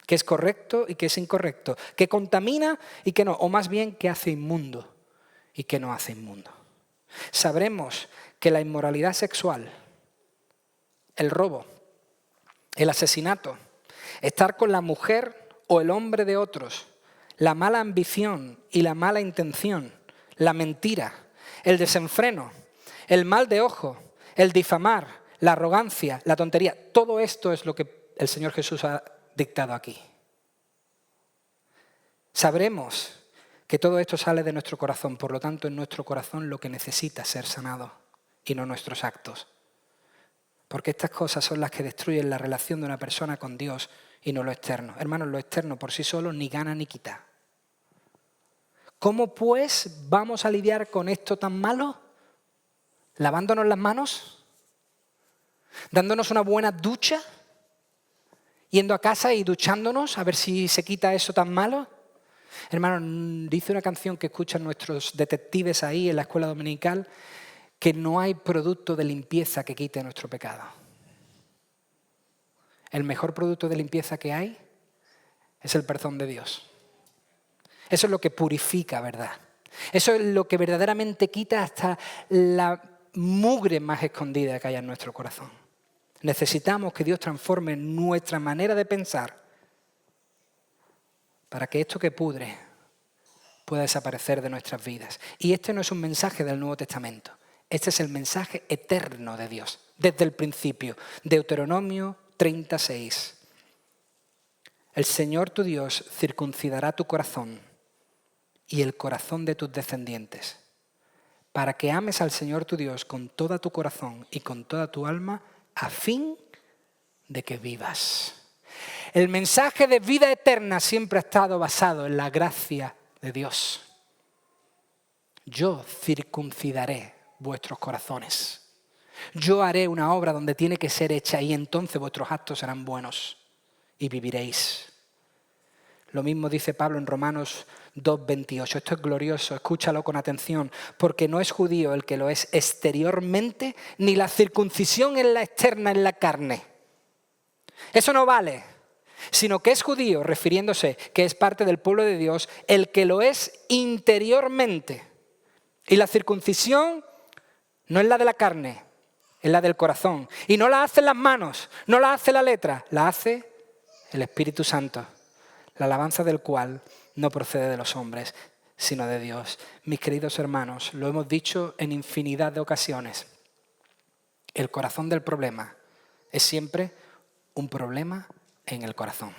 A: que es correcto y que es incorrecto, que contamina y que no, o más bien que hace inmundo y que no hace inmundo. Sabremos que la inmoralidad sexual, el robo, el asesinato, estar con la mujer o el hombre de otros, la mala ambición y la mala intención, la mentira, el desenfreno, el mal de ojo, el difamar, la arrogancia, la tontería, todo esto es lo que el Señor Jesús ha dictado aquí. Sabremos que todo esto sale de nuestro corazón, por lo tanto en nuestro corazón lo que necesita ser sanado y no nuestros actos. Porque estas cosas son las que destruyen la relación de una persona con Dios y no lo externo. Hermanos, lo externo por sí solo ni gana ni quita. ¿Cómo pues vamos a lidiar con esto tan malo? ¿Lavándonos las manos? ¿Dándonos una buena ducha? ¿Yendo a casa y duchándonos a ver si se quita eso tan malo? Hermanos, dice una canción que escuchan nuestros detectives ahí en la escuela dominical, que no hay producto de limpieza que quite nuestro pecado. El mejor producto de limpieza que hay es el perdón de Dios. Eso es lo que purifica, ¿verdad? Eso es lo que verdaderamente quita hasta la mugre más escondida que hay en nuestro corazón. Necesitamos que Dios transforme nuestra manera de pensar para que esto que pudre pueda desaparecer de nuestras vidas. Y este no es un mensaje del Nuevo Testamento. Este es el mensaje eterno de Dios, desde el principio. Deuteronomio 36. El Señor tu Dios circuncidará tu corazón y el corazón de tus descendientes, para que ames al Señor tu Dios con todo tu corazón y con toda tu alma, a fin de que vivas. El mensaje de vida eterna siempre ha estado basado en la gracia de Dios. Yo circuncidaré vuestros corazones. Yo haré una obra donde tiene que ser hecha y entonces vuestros actos serán buenos y viviréis. Lo mismo dice Pablo en Romanos 2:28. Esto es glorioso, escúchalo con atención, porque no es judío el que lo es exteriormente, ni la circuncisión es la externa en la carne. Eso no vale, sino que es judío, refiriéndose que es parte del pueblo de Dios, el que lo es interiormente. Y la circuncisión no es la de la carne, es la del corazón. Y no la hacen las manos, no la hace la letra, la hace el Espíritu Santo, la alabanza del cual no procede de los hombres, sino de Dios. Mis queridos hermanos, lo hemos dicho en infinidad de ocasiones. El corazón del problema es siempre un problema en el corazón.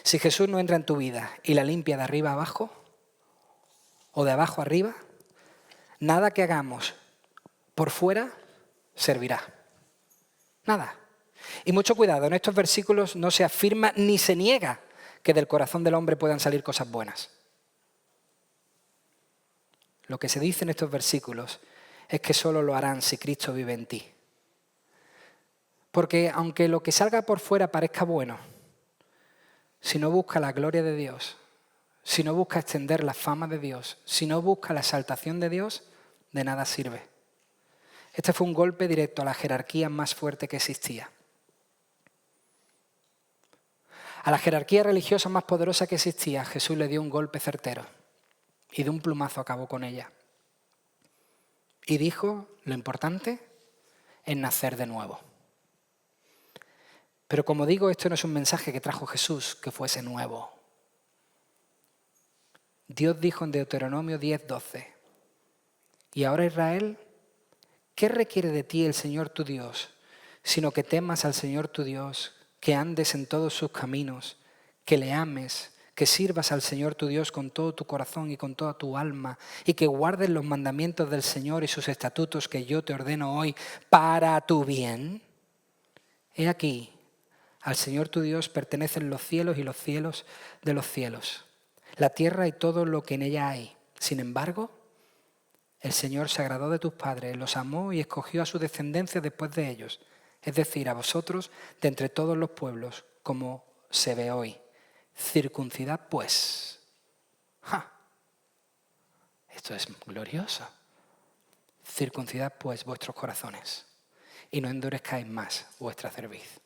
A: Si Jesús no entra en tu vida y la limpia de arriba abajo o de abajo arriba, nada que hagamos por fuera servirá. Nada. Y mucho cuidado, en estos versículos no se afirma ni se niega que del corazón del hombre puedan salir cosas buenas. Lo que se dice en estos versículos es que solo lo harán si Cristo vive en ti. Porque aunque lo que salga por fuera parezca bueno, si no busca la gloria de Dios, si no busca extender la fama de Dios, si no busca la exaltación de Dios, de nada sirve. Este fue un golpe directo a la jerarquía más fuerte que existía. A la jerarquía religiosa más poderosa que existía, Jesús le dio un golpe certero y de un plumazo acabó con ella. Y dijo, lo importante es nacer de nuevo. Pero como digo, esto no es un mensaje que trajo Jesús, que fuese nuevo. Dios dijo en Deuteronomio 10:12, y ahora Israel, ¿qué requiere de ti el Señor tu Dios? Sino que temas al Señor tu Dios, que andes en todos sus caminos, que le ames, que sirvas al Señor tu Dios con todo tu corazón y con toda tu alma, y que guardes los mandamientos del Señor y sus estatutos que yo te ordeno hoy para tu bien. He aquí, al Señor tu Dios pertenecen los cielos y los cielos de los cielos, la tierra y todo lo que en ella hay. Sin embargo, el Señor se agradó de tus padres, los amó y escogió a su descendencia después de ellos, es decir, a vosotros de entre todos los pueblos, como se ve hoy. Circuncidad pues. ¡Ja! Esto es glorioso. Circuncidad pues vuestros corazones y no endurezcáis más vuestra cerviz.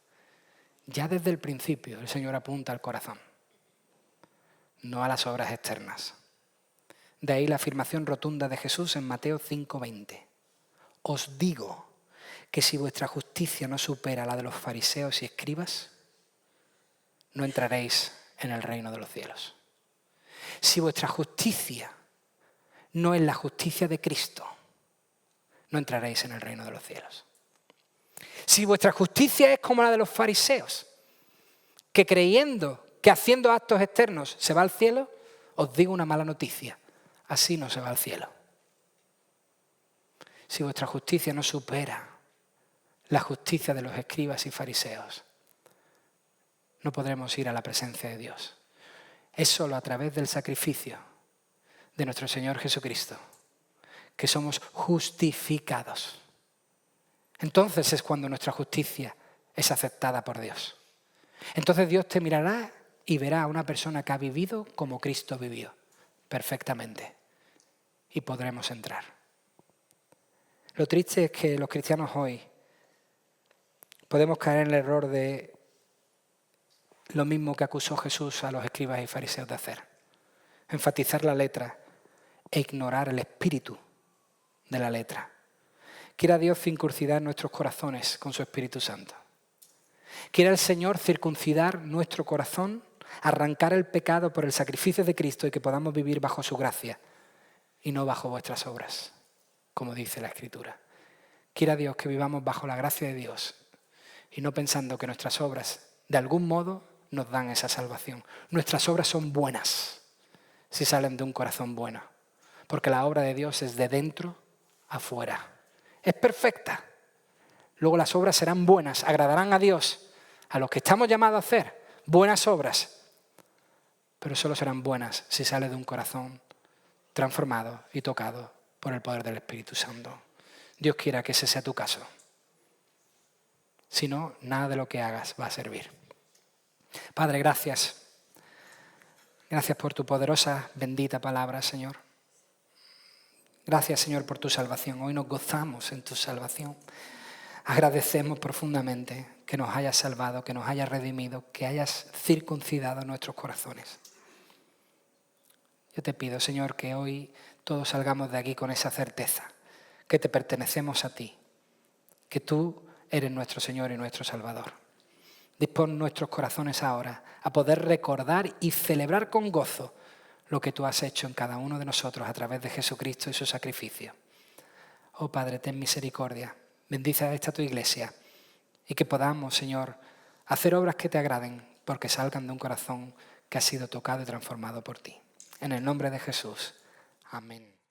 A: Ya desde el principio el Señor apunta al corazón, no a las obras externas. De ahí la afirmación rotunda de Jesús en Mateo 5:20. Os digo que si vuestra justicia no supera la de los fariseos y escribas, no entraréis en el reino de los cielos. Si vuestra justicia no es la justicia de Cristo, no entraréis en el reino de los cielos. Si vuestra justicia es como la de los fariseos, que creyendo que haciendo actos externos se va al cielo, os digo una mala noticia, así no se va al cielo. Si vuestra justicia no supera la justicia de los escribas y fariseos, no podremos ir a la presencia de Dios. Es solo a través del sacrificio de nuestro Señor Jesucristo que somos justificados. Entonces es cuando nuestra justicia es aceptada por Dios. Entonces Dios te mirará y verá a una persona que ha vivido como Cristo vivió, perfectamente. Y podremos entrar. Lo triste es que los cristianos hoy podemos caer en el error de lo mismo que acusó Jesús a los escribas y fariseos de hacer. Enfatizar la letra e ignorar el espíritu de la letra. Quiera Dios circuncidar nuestros corazones con su Espíritu Santo. Quiera el Señor circuncidar nuestro corazón, arrancar el pecado por el sacrificio de Cristo y que podamos vivir bajo su gracia y no bajo vuestras obras, como dice la Escritura. Quiera Dios que vivamos bajo la gracia de Dios y no pensando que nuestras obras de algún modo nos dan esa salvación. Nuestras obras son buenas si salen de un corazón bueno, porque la obra de Dios es de dentro a fuera. Es perfecta. Luego las obras serán buenas, agradarán a Dios, a los que estamos llamados a hacer buenas obras, pero solo serán buenas si sale de un corazón transformado y tocado por el poder del Espíritu Santo. Dios quiera que ese sea tu caso. Si no, nada de lo que hagas va a servir. Padre, gracias. Gracias por tu poderosa, bendita palabra, Señor. Gracias, Señor, por tu salvación. Hoy nos gozamos en tu salvación. Agradecemos profundamente que nos hayas salvado, que nos hayas redimido, que hayas circuncidado nuestros corazones. Yo te pido, Señor, que hoy todos salgamos de aquí con esa certeza, que te pertenecemos a ti, que tú eres nuestro Señor y nuestro Salvador. Dispón nuestros corazones ahora a poder recordar y celebrar con gozo lo que tú has hecho en cada uno de nosotros a través de Jesucristo y su sacrificio. Oh Padre, ten misericordia, bendice a esta tu iglesia y que podamos, Señor, hacer obras que te agraden porque salgan de un corazón que ha sido tocado y transformado por ti. En el nombre de Jesús. Amén.